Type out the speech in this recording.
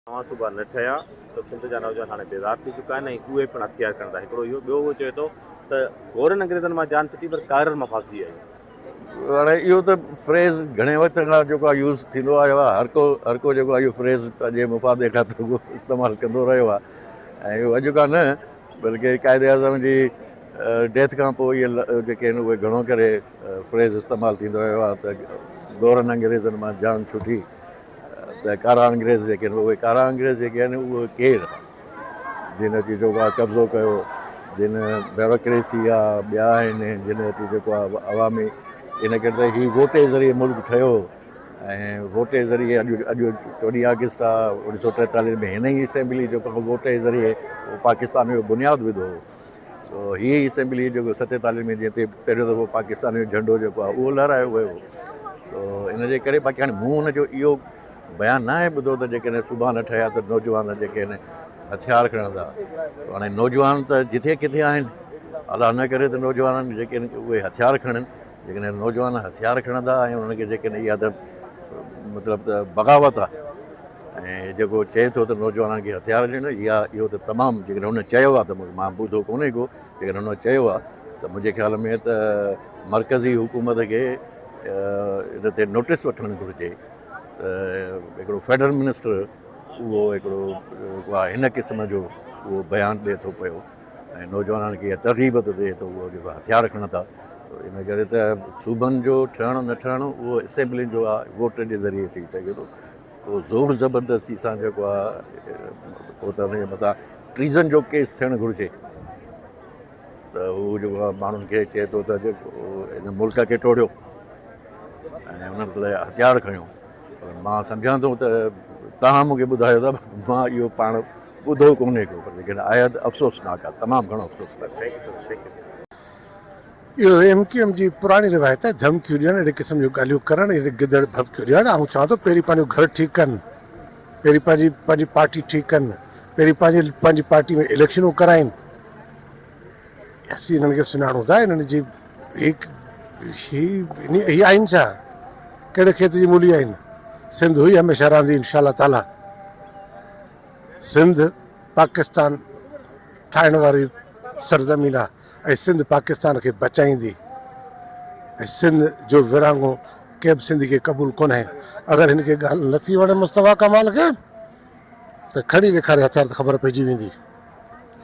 नवां सूबा न ठहिया त सिंध जा नौजवान हाणे बेज़ार थी चुका आहिनि ऐं उहे पिणु हथियार खणंदा। हिकिड़ो इहो ॿियो उहो चए थो त गोरनि अंग्रेज़नि मां जान छुटी पर काइरनि मां फासिजी आई। हाणे इहो त फ्रेज़ घणे वक़्त खां जेको आहे यूज़ थींदो आयो आहे। हर को जेको आहे इहो फ्रेज़ पंहिंजे मुफ़ादे खां इस्तेमालु कंदो रहियो आहे ऐं इहो अॼु खां न बल्कि क़ाइद आज़म जी डेथ खां पोइ इहे जेके आहिनि उहे घणो करे फ्रेज़ इस्तेमालु थींदो रहियो आहे त गोरनि अंग्रेज़नि मां जान छुटी त कारा अंग्रेज़ जेके आहिनि उहे कारा अंग्रेज़ जेके आहिनि उहे केरु जिन अची जेको आहे कब्ज़ो कयो, जिन ब्यूरोक्रेसी आहे, ॿिया आहिनि जिन अची जेको आहे अवामी इन करे त हीउ वोट जे ज़रिए मुल्क ठहियो ऐं वोट जे ज़रिए अॼु 14 अगस्त आहे 1943 में हिन ई असेंबली जेको वोट जे ज़रिए पाकिस्तान जो बुनियादु विधो हो। तो हीअ असेंबली जेको 47 में जीअं पहिरियों दफ़ो पाकिस्तान जो झंडो जेको आहे उहो लहरायो वियो। तो इनजे करे बाक़ी हाणे मूं हुनजो इहो बयानु न आहे ॿुधो त जेकॾहिं सूबा न ठहिया त नौजवान जेके आहिनि हथियार खणंदा। हाणे नौजवान त जिथे किथे आहिनि, अलाह न करे त नौजवाननि जेके आहिनि उहे हथियार खणनि। जेकॾहिं नौजवान हथियार खणंदा ऐं उन्हनि खे जेकॾहिं इहा त मतिलबु त बग़ावत आहे ऐं जेको चए थो त नौजवाननि खे हथियार ॾियणो इहो त तमामु जेकॾहिं हुन चयो आहे त मां ॿुधो कोन्हे को, जेकॾहिं हुन चयो आहे त मुंहिंजे ख़्याल में त मर्कज़ी हुकूमत खे इन ते नोटिस वठणु घुरिजे त हिकिड़ो फेडरल मिनिस्टर उहो हिकिड़ो आहे हिन क़िस्म जो उहो बयानु ॾिए थो पियो ऐं नौजवाननि खे तरग़ीब थो ॾिए त उहो जेको हथियार खणंदा। इन करे त सूबनि जो ठहणु न ठहणु उहो असेंबली जो आहे, वोट जे ज़रिए थी सघे थो। उहो ज़ोर ज़बरदस्ती सां जेको आहे पोइ त हुनजे मथां ट्रीज़न जो केस थियणु घुरिजे त उहो जेको आहे माण्हुनि खे चए थो त जेको हिन मुल्क खे टोड़ियो ऐं उन्हनि लाइ हथियार खणियो। पर मां सम्झां थो त तव्हां मूंखे ॿुधायो था, मां इहो पाण ॿुधो कोन्हे को, पर लेकिन आहे त अफ़सोसनाक आहे, तमामु घणो अफ़सोसनाक आहे। इहो MQM जी पुराणी रिवायत आहे, धमकियूं ॾियणु, अहिड़े क़िस्म जूं ॻाल्हियूं करणु, अहिड़े गिदड़ भभकियूं ॾियणु। ऐं चवां थो पहिरीं पंहिंजो घर ठीकु कनि, पहिरीं पंहिंजी पार्टी ठीकु कनि, पहिरीं पंहिंजी पार्टी में इलेक्शनूं कराइनि। असीं हिननि खे सुञाणूं था, हिननि जी हीअ आहिनि छा, कहिड़े खेत जी मूली आहिनि। सिंध हुई हमेशह रहंदी इंशाअल्लाह ताला। सिंध पाकिस्तान ठाहिण वारी सरज़मीन आहे ऐं सिंध पाकिस्तान खे बचाईंदी ऐं सिंध जो विरहाङो कंहिं बि सिंधी खे क़बूल कोन्हे। अगरि हिन खे ॻाल्हि नथी वणे मुस्तफ़ा कमाल खे त खणी ॾेखारे हथियार त ख़बर पइजी वेंदी।